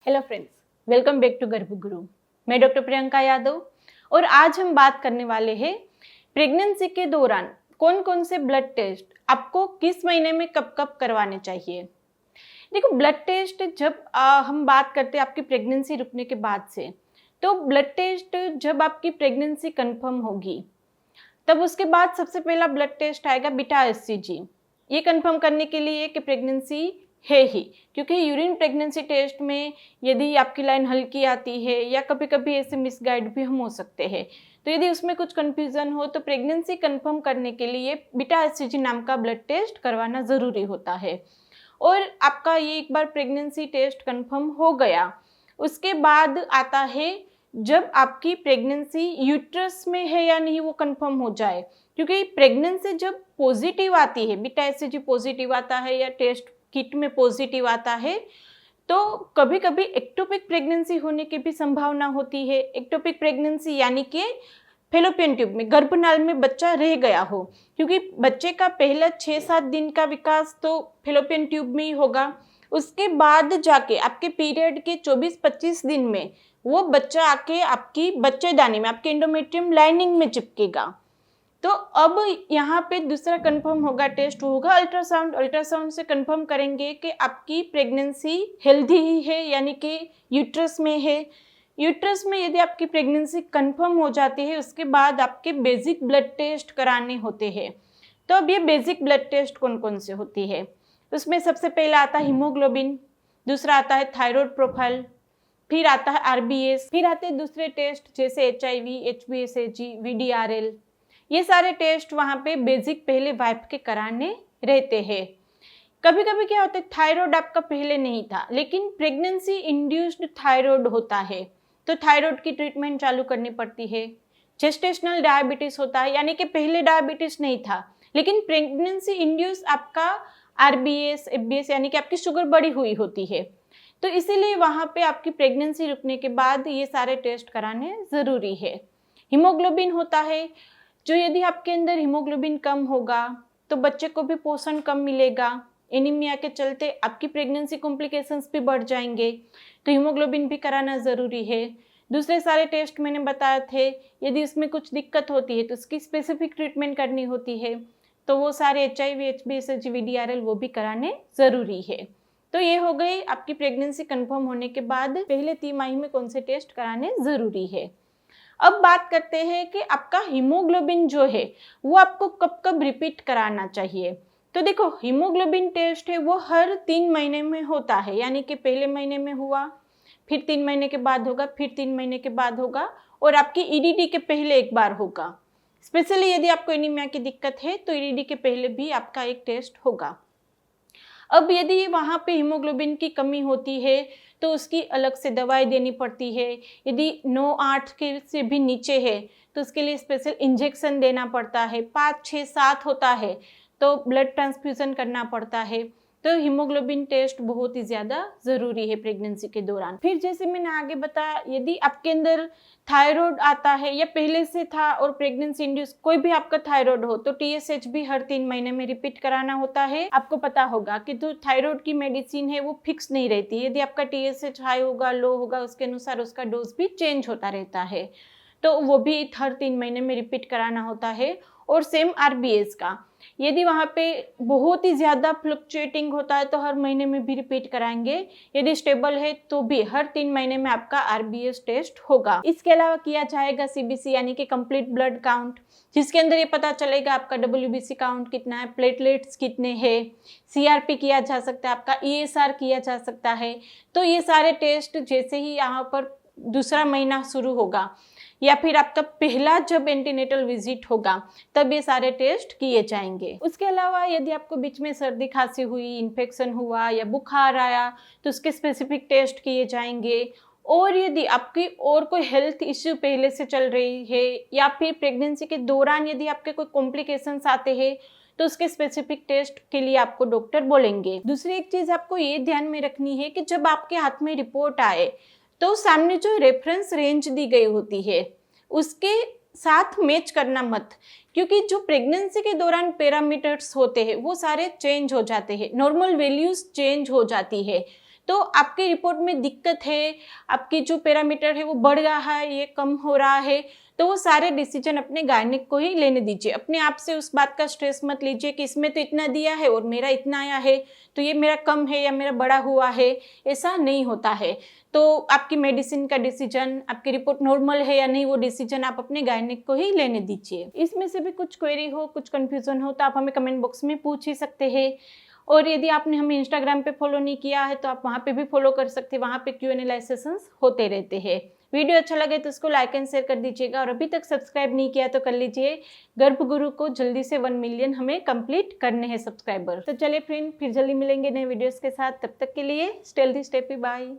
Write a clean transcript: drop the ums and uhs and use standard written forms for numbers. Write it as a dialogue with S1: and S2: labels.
S1: Hello friends, welcome back to Garbhaguru. मैं doctor Priyanka Yadav और आज हम बात करने वाले हैं प्रेगनेंसी के दौरान कौन कौन से ब्लड टेस्ट आपको किस महीने में कब कब करवाने चाहिए। देखो, ब्लड टेस्ट जब हम बात करते हैं आपकी प्रेगनेंसी रुकने के बाद से, तो ब्लड टेस्ट जब आपकी प्रेगनेंसी कंफर्म होगी तब उसके बाद सबसे पहला ब्लड टेस्ट आएगा बीटा एचसीजी। ये कंफर्म करने के लिए कि प्रेगनेंसी है ही, क्योंकि यूरिन प्रेगनेंसी टेस्ट में यदि आपकी लाइन हल्की आती है या कभी कभी ऐसे मिसगाइड भी हम हो सकते हैं, तो यदि उसमें कुछ कंफ्यूजन हो तो प्रेगनेंसी कंफर्म करने के लिए बीटा एचसीजी नाम का ब्लड टेस्ट करवाना ज़रूरी होता है। और आपका ये एक बार प्रेगनेंसी टेस्ट कंफर्म हो गया, उसके बाद आता है जब आपकी प्रेगनेंसी यूट्रस में है या नहीं वो कंफर्म हो जाए, क्योंकि प्रेगनेंसी जब पॉजिटिव आती है, बीटा एचसीजी पॉजिटिव आता है या टेस्ट किट में पॉजिटिव आता है, तो कभी कभी एक्टोपिक प्रेगनेंसी होने की भी संभावना होती है। एक्टोपिक प्रेगनेंसी यानी कि फेलोपियन ट्यूब में, गर्भनाल में बच्चा रह गया हो, क्योंकि बच्चे का पहला 6-7 दिन का विकास तो फेलोपियन ट्यूब में ही होगा। उसके बाद जाके आपके पीरियड के 24-25 दिन में वो बच्चा आके आपकी बच्चेदानी में, आपके एंडोमेट्रियम लाइनिंग में चिपकेगा। तो अब यहाँ पे दूसरा कंफर्म होगा टेस्ट, होगा अल्ट्रासाउंड। अल्ट्रासाउंड से कंफर्म करेंगे कि आपकी प्रेगनेंसी हेल्दी ही है, यानी कि यूट्रस में है। यूट्रस में यदि आपकी प्रेगनेंसी कंफर्म हो जाती है, उसके बाद आपके बेसिक ब्लड टेस्ट कराने होते हैं। तो अब ये बेसिक ब्लड टेस्ट कौन कौन से होती है, उसमें सबसे पहला आता है हीमोग्लोबिन, दूसरा आता है थायराइड प्रोफाइल, फिर आता है आरबीएस, फिर आते हैं दूसरे टेस्ट जैसे एचआईवी, एचबीएसएजी, वीडीआरएल। ये सारे टेस्ट वहाँ पे बेसिक पहले वाइफ के कराने रहते हैं। कभी कभी क्या होता है, थायराइड आपका पहले नहीं था लेकिन प्रेगनेंसी इंड्यूस्ड थायराइड होता है, तो थायराइड की ट्रीटमेंट चालू करनी पड़ती है। जेस्टेशनल डायबिटीज होता है, यानी कि पहले डायबिटीज नहीं था लेकिन प्रेगनेंसी इंड्यूस आपका आरबीएस, एफबीएस यानी कि आपकी शुगर बढ़ी हुई होती है, तो इसीलिए वहाँ पे आपकी प्रेगनेंसी रुकने के बाद ये सारे टेस्ट कराने ज़रूरी है। हीमोग्लोबिन होता है, जो यदि आपके अंदर हीमोग्लोबिन कम होगा तो बच्चे को भी पोषण कम मिलेगा, एनीमिया के चलते आपकी प्रेगनेंसी कॉम्प्लिकेशंस भी बढ़ जाएंगे, तो हीमोग्लोबिन भी कराना ज़रूरी है। दूसरे सारे टेस्ट मैंने बताए थे, यदि उसमें कुछ दिक्कत होती है तो उसकी स्पेसिफिक ट्रीटमेंट करनी होती है, तो वो सारे एचआईवी, एचबीएसएजी, वीडीआरएल वो भी कराने ज़रूरी है। तो ये हो गई आपकी प्रेगनेंसी कंफर्म होने के बाद पहले तिमाही में कौन से टेस्ट कराने ज़रूरी है। अब बात करते हैं कि आपका हीमोग्लोबिन जो है वो आपको कब कब रिपीट कराना चाहिए। तो देखो, हीमोग्लोबिन टेस्ट है वो हर 3 महीने में होता है, यानी कि पहले महीने में हुआ, फिर 3 महीने के बाद होगा, फिर 3 महीने के बाद होगा, और आपकी ईडीडी के पहले एक बार होगा। स्पेशली यदि आपको एनीमिया की दिक्कत है तो ईडीडी के पहले भी आपका एक टेस्ट होगा। अब यदि वहाँ पे हीमोग्लोबिन की कमी होती है तो उसकी अलग से दवाई देनी पड़ती है। यदि 9-8 के से भी नीचे है तो उसके लिए स्पेशल इंजेक्शन देना पड़ता है। 5-6-7 होता है तो ब्लड ट्रांसफ्यूजन करना पड़ता है। तो हीमोग्लोबिन टेस्ट बहुत ही ज़्यादा ज़रूरी है प्रेगनेंसी के दौरान। फिर जैसे मैंने आगे बताया, यदि आपके अंदर थायराइड आता है या पहले से था और प्रेगनेंसी इंड्यूस कोई भी आपका थायराइड हो तो टीएसएच भी हर 3 महीने में रिपीट कराना होता है। आपको पता होगा कि जो थायराइड की मेडिसिन है वो फिक्स नहीं रहती, यदि आपका टीएसएच हाई होगा, लो होगा, उसके अनुसार उसका डोज भी चेंज होता रहता है, तो वो भी हर 3 महीने में रिपीट कराना होता है। और सेम आरबीएस का, यदि वहाँ पे बहुत ही ज़्यादा फ्लक्चुएटिंग होता है तो हर महीने में भी रिपीट कराएंगे, यदि स्टेबल है तो भी हर 3 महीने में आपका आरबीएस टेस्ट होगा। इसके अलावा किया जाएगा सीबीसी यानी कि कंप्लीट ब्लड काउंट, जिसके अंदर ये पता चलेगा आपका डब्ल्यूबीसी काउंट कितना है, प्लेटलेट्स कितने हैं, सीआरपी किया जा सकता है, आपका ईएसआर किया जा सकता है। तो ये सारे टेस्ट जैसे ही यहाँ पर दूसरा महीना शुरू होगा या फिर आपका पहला जब एंटीनेटल विजिट होगा तब ये सारे टेस्ट किए जाएंगे। उसके अलावा यदि आपको बीच में सर्दी खांसी हुई, इन्फेक्शन हुआ या बुखार आया तो उसके स्पेसिफिक टेस्ट किए जाएंगे। और यदि आपकी और कोई हेल्थ इश्यू पहले से चल रही है या फिर प्रेगनेंसी के दौरान यदि आपके कोई कॉम्प्लिकेशंस आते हैं तो उसके स्पेसिफिक टेस्ट के लिए आपको डॉक्टर बोलेंगे। दूसरी एक चीज़ आपको ये ध्यान में रखनी है कि जब आपके हाथ में रिपोर्ट आए तो सामने जो रेफरेंस रेंज दी गई होती है उसके साथ मैच करना मत, क्योंकि जो प्रेगनेंसी के दौरान पैरामीटर्स होते हैं वो सारे चेंज हो जाते हैं, नॉर्मल वैल्यूज चेंज हो जाती है। तो आपकी रिपोर्ट में दिक्कत है, आपकी जो पैरामीटर है वो बढ़ रहा है, ये कम हो रहा है, तो वो सारे डिसीजन अपने गायनिक को ही लेने दीजिए। अपने आप से उस बात का स्ट्रेस मत लीजिए कि इसमें तो इतना दिया है और मेरा इतना आया है, तो ये मेरा कम है या मेरा बड़ा हुआ है। ऐसा नहीं होता है। तो आपकी मेडिसिन का डिसीजन, आपकी रिपोर्ट नॉर्मल है या नहीं, वो डिसीजन आप अपने गायनिक को ही लेने दीजिए। इसमें से भी कुछ क्वेरी हो, कुछ कन्फ्यूजन हो तो आप हमें कमेंट बॉक्स में पूछ ही सकते हैं। और यदि आपने हमें इंस्टाग्राम पे फॉलो नहीं किया है तो आप वहाँ पे भी फॉलो कर सकते हैं, वहाँ पे Q&A लाइव सेशंस होते रहते हैं। वीडियो अच्छा लगे तो उसको लाइक एंड शेयर कर दीजिएगा, और अभी तक सब्सक्राइब नहीं किया तो कर लीजिए। गर्भगुरु को जल्दी से 1 मिलियन हमें कंप्लीट करने हैं सब्सक्राइबर। तो चलिए फ्रेंड, फिर जल्दी मिलेंगे नए वीडियोस के साथ। तब तक के लिए stay healthy, stay happy, bye.